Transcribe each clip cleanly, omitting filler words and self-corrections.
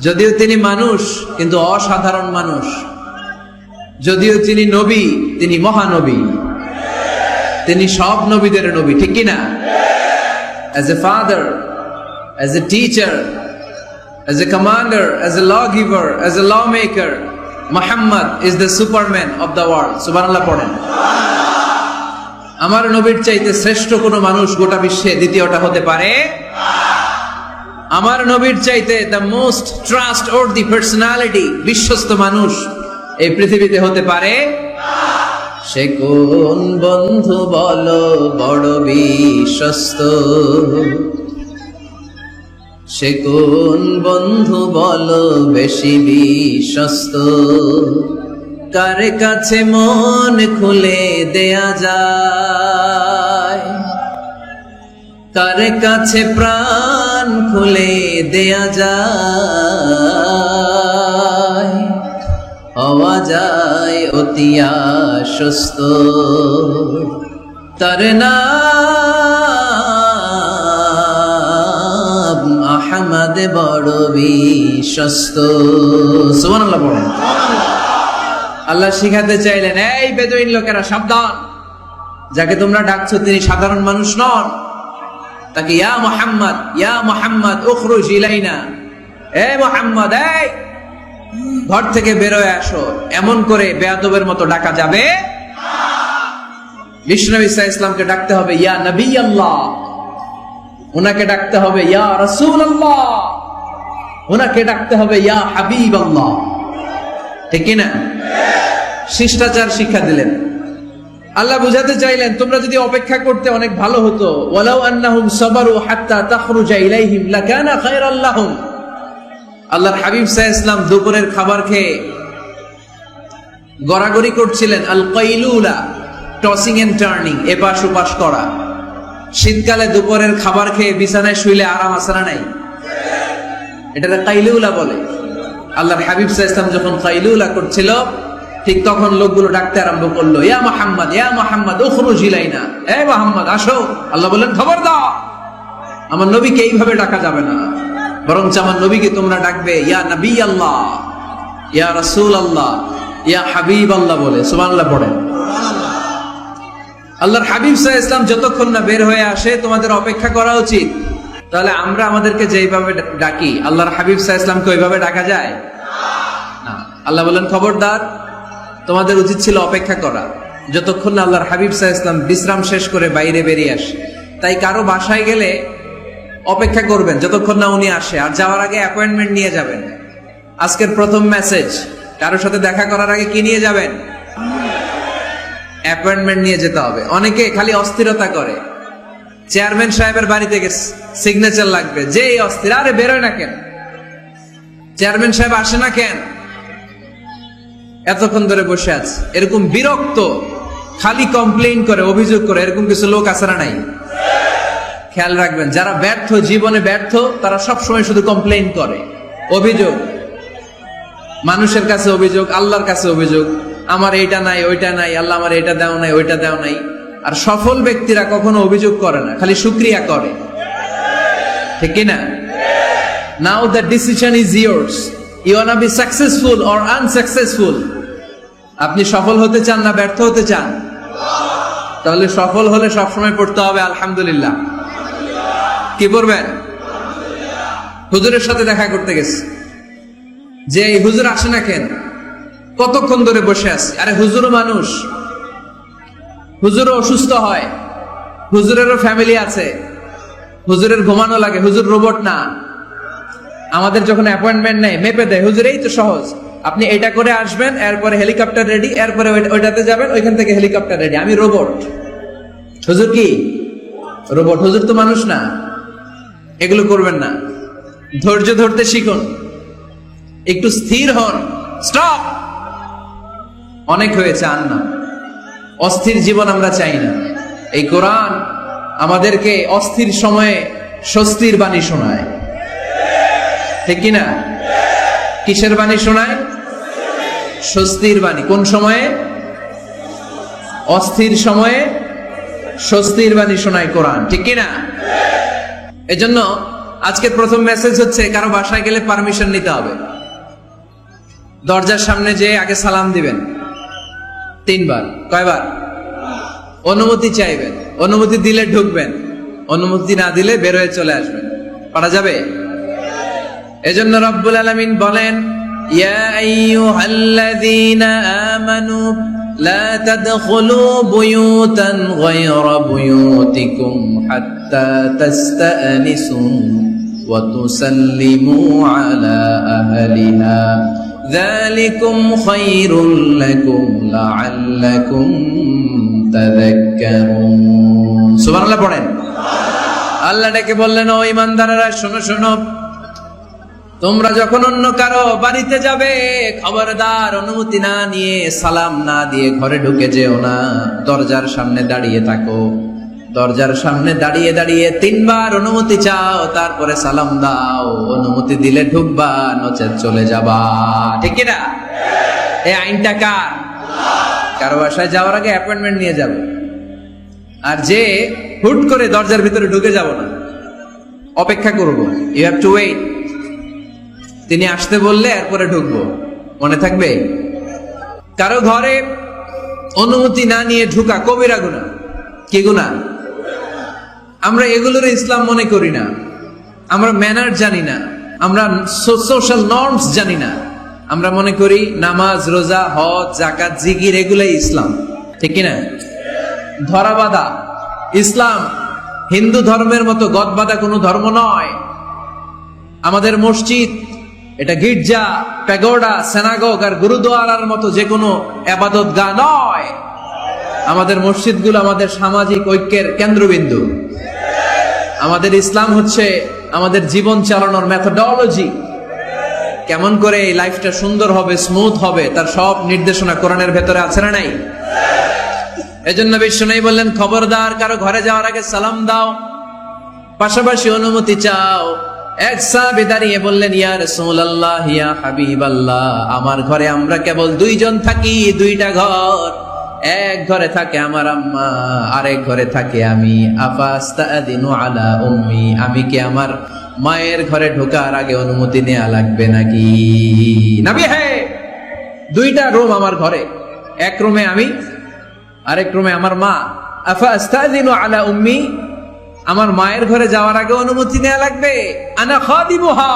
যদিও তিনি মানুষ কিন্তু অসাধারণ মানুষ। যদিও তিনি নবী, তিনি মহানবী, তিনি সব নবীদের নবী, ঠিক কিনা? As a father, as a teacher, as a commander, as a lawgiver, as a lawmaker, Muhammad is the superman of the world. সুবহানাল্লাহ পড়েন। আমার নবীর চাইতে শ্রেষ্ঠ কোন মানুষ গোটা বিশ্বে দ্বিতীয়টা হতে পারে? আমার নবীর চাইতে the most trustworthy personality, বিশ্বস্ত মানুষ এই পৃথিবীতে হতে পারে? সে কোন বন্ধু বলো বড় বিশ্বস্ত, সে কোন বন্ধু বলো বেশি বিশ্বস্ত, কার কাছে মন খুলে দেয়া যায়, কার কাছে প্রাণ খুলে দেয়া যায়, হওয়া যায় অতি আশ্বস্ত, তার নাম আহমদ বড় বিশ্বস্ত। সুবহানাল্লাহ বলেন। আল্লাহ শিখাতে চাইলেন, এই বেদুইন লোকেরা সাবধান, যাকে তোমরা ডাকছো তিনি সাধারণ মানুষ নন। তাকে ইয়া মুহাম্মদ উখরুজ ইলাইনা, এ মুহাম্মদ, এই ঘর থেকে বের হয়ে আসো, এমন করে বেয়াদবের মতো ডাকা যাবে? বিষ্ণু ঈসা ইসলামকে ডাকতে হবে ইয়া নবী আল্লাহ, উনাকে ডাকতে হবে ইয়া রাসূল আল্লাহ, উনাকে ডাকতে হবে ইয়া হাবিব আল্লাহ, ঠিক না? শিষ্টাচার শিক্ষা দিলেন। আল্লাহ বুঝাতে চাইলেন, তোমরা যদি অপেক্ষা করতে অনেক ভালো হতো। ওয়ালাউ আন্নাহুম সাবারু হাত্তা তাখরুজা ইলাইহিম লাকানা খায়রাল লাহুম। আল্লাহর হাবিব সাল্লাল্লাহু আলাইহি ওয়াসাল্লাম দুপুরের খাবার খেয়ে গড়াগড়ি করছিলেন। আল কাইলুলা, টসিং এন্ড টার্নিং, এপাশ ওপাশ করা। শীতকালে দুপুরের খাবার খেয়ে বিছানায় শুইলে আরাম আছে না নাই? এটাকে কাইলুলা বলে। আল্লাহর হাবিব সাল্লাল্লাহু আলাইহি ওয়াসাল্লাম যখন কাইলুলা করছিল, ঠিক তখন লোকগুলো ডাকতে আরম্ভ করলো, ইয়া মুহাম্মদ উখরুজ ইলাইনা, এ মুহাম্মদ আসো। আল্লাহ বললেন, খবর দাও, আমার নবীকে এইভাবে ডাকা যাবে না, বরং আমার নবীকে তোমরা ডাকবে ইয়া নবী আল্লাহ, ইয়া রাসূল আল্লাহ, ইয়া হাবিব আল্লাহ বলে। সুবহানাল্লাহ পড়েন। আল্লাহর হাবিব সাল্লাল্লাহু আলাইহি ওয়াসাল্লাম যতক্ষণ না বের হয়ে আসে তোমাদের অপেক্ষা করা উচিত। তাহলে আমরা আমাদেরকে যেইভাবে ডাকি, আল্লাহর হাবিব সাল্লাল্লাহু আলাইহি ওয়াসাল্লামকে ওইভাবে ডাকা যায় না। আল্লাহ বলেন, খবরদার, তোমাদের উচিত ছিল অপেক্ষা করা যতক্ষণ না আল্লাহর হাবিব সাল্লাল্লাহু আলাইহি ওয়াসাল্লাম বিশ্রাম শেষ করে বাইরে বেরিয়ে আসে। তাই কারো বাসায় গেলে অপেক্ষা করবেন যতক্ষণ না উনি আসে, আর যাওয়ার আগে অ্যাপয়েন্টমেন্ট নিয়ে যাবেন। আজকের প্রথম মেসেজ, কারোর সাথে দেখা করার আগে কি নিয়ে যাবেন? অ্যাপয়েন্টমেন্ট নিয়ে যেতে হবে। অনেকে খালি অস্থিরতা করে, চেয়ারম্যান সাহেবের বাড়িতে গেছে, সিগনেচার লাগবে, যে অস্থির, আরে বেরোয় না কেন, চেয়ারম্যান সাহেব আসে না কেন, এতক্ষণ ধরে বসে আছে। এরকম বিরক্ত, খালি কমপ্লেইন করে, অভিযোগ করে, এরকম কিছু লোক আছে না নাই? খেয়াল রাখবেন, যারা ব্যর্থ, জীবনে ব্যর্থ, তারা সবসময় শুধু কমপ্লেইন করে, অভিযোগ, মানুষের কাছে অভিযোগ, আল্লাহর কাছে অভিযোগ, আমার এইটা নাই, ওইটা নাই, আল্লাহ আমার এটা দাও নাই, ওইটা দাও নাই। আর সফল ব্যক্তিরা কখনো অভিযোগ করে না, খালি শুকরিয়া করে, ঠিক কিনা? Now the decision is yours. You wanna be successful or unsuccessful? আপনি সফল হতে চান না ব্যর্থ হতে চান? তাহলে সফল হলে সবসময় পড়তে হবে আলহামদুলিল্লাহ। কি পড়বেন? হুজুরের সাথে দেখা করতে গেছে, যে এই হুজুর আসে না কেন, কতক্ষণ ধরে বসে আছে। আরে হুজুরও মানুষ, হুজুরও অসুস্থ হয়, হুজুরেরও ফ্যামিলি আছে, হুজুরের ঘুমানো লাগে, হুজুর রোবট না। আমাদের যখন অ্যাপয়েন্টমেন্ট নেয়, মেপে দেয়, হুজুর এই তো সহজ, আপনি এটা করে আসবেন, এরপরে হেলিকপ্টার রেডি, এরপরে ওইটাতে যাবেন, ওইখান থেকে হেলিকপ্টার রেডি। আমি রোবট, হুজুর কি রোবট? হুজুর তো মানুষ না। এগুলো করবেন না, ধৈর্য ধরতে শিখুন, একটু স্থির হন। স্টপ, অনেক হয়েছে, আর না, অস্থির জীবন আমরা চাই না। এই কোরআন আমাদেরকে অস্থির সময়ে স্বস্তির বাণী শোনায়, ঠিক কিনা? কিসের বাণী শোনায়? স্বস্তির বাণী। কোন সময়ে? অস্থির সময়ে স্বস্তির বাণী শোনায় কোরআন, ঠিক কিনা? এজন্য আজকের প্রথম মেসেজ হচ্ছে, কারো বাসায় গেলে পারমিশন নিতে হবে। দরজার সামনে যে আগে সালাম দিবেন 3 বার। কয়বার? অনুমতি চাইবেন, অনুমতি দিলে ঢুকবেন, অনুমতি না দিলে বের হয়ে চলে আসবেন। পারা যাবে? এজন্য রব্বুল আলামিন বলেন, ইয়া আইয়ুহাল্লাযীনা আমানু লা তাদখুলু বুয়ুতান গায়রা বুয়ুতিকুম হাত্তা তাস্তানিসু ওয়া তুসাল্লিমু আলা আহলিহা যালিকুম খায়রুল লাকুম লাআল্লাকুম তাযাক্কারুন। সুবহানাল্লাহ পড়েন। আল্লাহ ডেকে বললেন, ও ঈমানদাররা শোনো শোনো, তোমরা যখন অন্য কারো বাড়িতে যাবে, খবরদার অনুমতি না নিয়ে, সালাম না দিয়ে ঘরে ঢুকে যেও না। দরজার সামনে দাঁড়িয়ে থাকো, দরজার সামনে দাঁড়িয়ে দাঁড়িয়ে 3 বার অনুমতি চাও, তারপরে সালাম দাও। অনুমতি দিলে ঢুকবা, নচেত চলে যাবা। ঠিক কিনা? এই আইনটা কার? কারো বাসায় যাওয়ার আগে অ্যাপয়েন্টমেন্ট নিয়ে যাবে। আর যে হুট করে দরজার ভিতরে ঢুকে যাব না, অপেক্ষা করব। You have to wait. তিনি আসতে বললে এরপরে ঢুকবো, মনে থাকবে? কারো ঘরে অনুমতি না নিয়ে ঢুকা কবিরা গুনাহ। কি গুনাহ? আমরা এগুলোর ইসলাম মনে করি না, আমরা ম্যানার জানি না, আমরা সোশ্যাল নর্মস জানি না। আমরা মনে করি নামাজ, রোজা, হজ, যাকাত, জিকির এগুলাই ইসলাম। ঠিক কিনা? ধরাবাঁধা ইসলাম হিন্দু ধর্মের মতো গদবাঁধা কোনো ধর্ম নয়। আমাদের মসজিদ এটা গির্জা, প্যাগোডা, সিনাগগ আর গুরুদুয়ারার মতো যে কোনো ইবাদতগাহ নয়। আমাদের মসজিদগুলো আমাদের সামাজিক ঐক্যের কেন্দ্রবিন্দু। আমাদের ইসলাম হচ্ছে আমাদের জীবন চালানোর মেথোডোলজি। কেমন করে এই লাইফটা সুন্দর হবে, স্মুথ হবে, তার সব নির্দেশনা কোরআনের ভেতরে আছে না নাই? এজন্য বিশ্বনবী বললেন, খবরদার কারো ঘরে যাওয়ার আগে সালাম দাও, পাশাপাশি অনুমতি চাও। এক সাহাবী দাঁড়িয়ে বললেন, ইয়া রাসূলুল্লাহ, ইয়া হাবিবাল্লাহ, আমার ঘরে আমরা কেবল 2 জন থাকি, 2টা ঘর। এক ঘরে থাকে আমার আম্মা, আরেক ঘরে থাকে আমি। আফাস্তাদিনু আলা উম্মি, আমি কি আমার মায়ের ঘরে ঢোকার আগে অনুমতি নেওয়া লাগবে নাকি? নবী, হ্যাঁ, 2টা রুম আমার ঘরে, এক রুমে আমি, আরেক রুমে আমার মা। আফাস্তাদিনু আলা উম্মি, আমার মায়ের ঘরে যাওয়ার আগে অনুমতি নেওয়া লাগবে? আনা খাদিমুহা,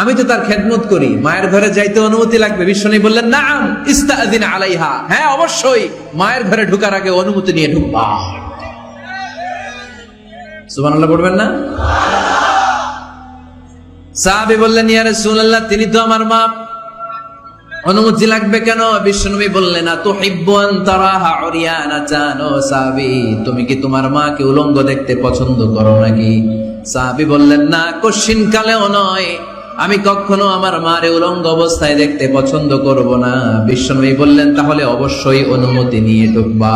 আমি তো তার খেদমত করি, মায়ের ঘরে যাইতে অনুমতি লাগবে? বিশ্বনবী বললেন, নাআম ইস্তাযিন আলাইহা, হ্যাঁ অবশ্যই মায়ের ঘরে ঢোকার আগে অনুমতি নিয়ে ঢুকবা। সুবহানাল্লাহ পড়বেন না? সাহাবী বললেন, ইয়া রাসূলুল্লাহ, তিনি তো আমার মা, অনুমতি লাগবে কেন? বিশ্বনবী বললেন, তুহিব্বু আন তারাহা উরিয়ানাতান, ও সাহাবী, তুমি কি তোমার মাকে উলঙ্গ দেখতে পছন্দ করো নাকি? সাহাবী বললেন, না, কশিন কালেও নয়, আমি কখনো আমার মারে উলঙ্গ অবস্থায় দেখতে পছন্দ করব না। বিশ্বনবী বললেন, তাহলে অবশ্যই অনুমতি নিয়ে ঢুকবা।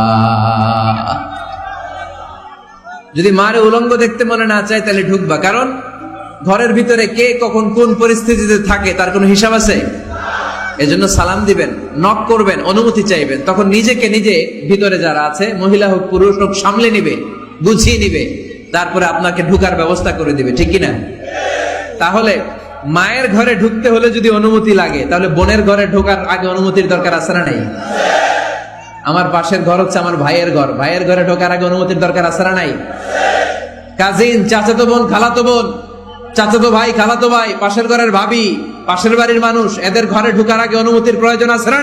যদি মারে উলঙ্গ দেখতে মনে না চায় তাহলে ঢুকবা, কারণ ঘরের ভিতরে কে কখন কোন পরিস্থিতিতে থাকে তার কোনো হিসাব আছে? এজন্য সালাম দিবেন, নক করবেন, অনুমতি চাইবেন, তখন নিজেকে নিজে ভিতরে যারা আছে, মহিলা হোক পুরুষ হোক, সামলে নিবে, গুছিয়ে নিবে, তারপরে আপনাকে ঢুকার ব্যবস্থা করে দিবে। ঠিক কিনা? তাহলে মায়ের ঘরে ঢুকতে হলে যদি অনুমতি লাগে, তাহলে বোনের ঘরে ঢোকার আগে অনুমতির দরকার আছে না নাই? আমার পাশের ঘর হচ্ছে আমার ভাইয়ের ঘর, ভাইয়ের ঘরে ঢোকার আগে অনুমতির দরকার আছে না নাই? কাজিন, চাচাতো বোন, খালাতো বোন, চাচাতো ভাই, খালাতো ভাই, পাশের ঘরের ভাবি, পাশের বাড়ির মানুষ, এদের ঘরে ঢোকার আগে অনুমতির প্রয়োজন আছে না?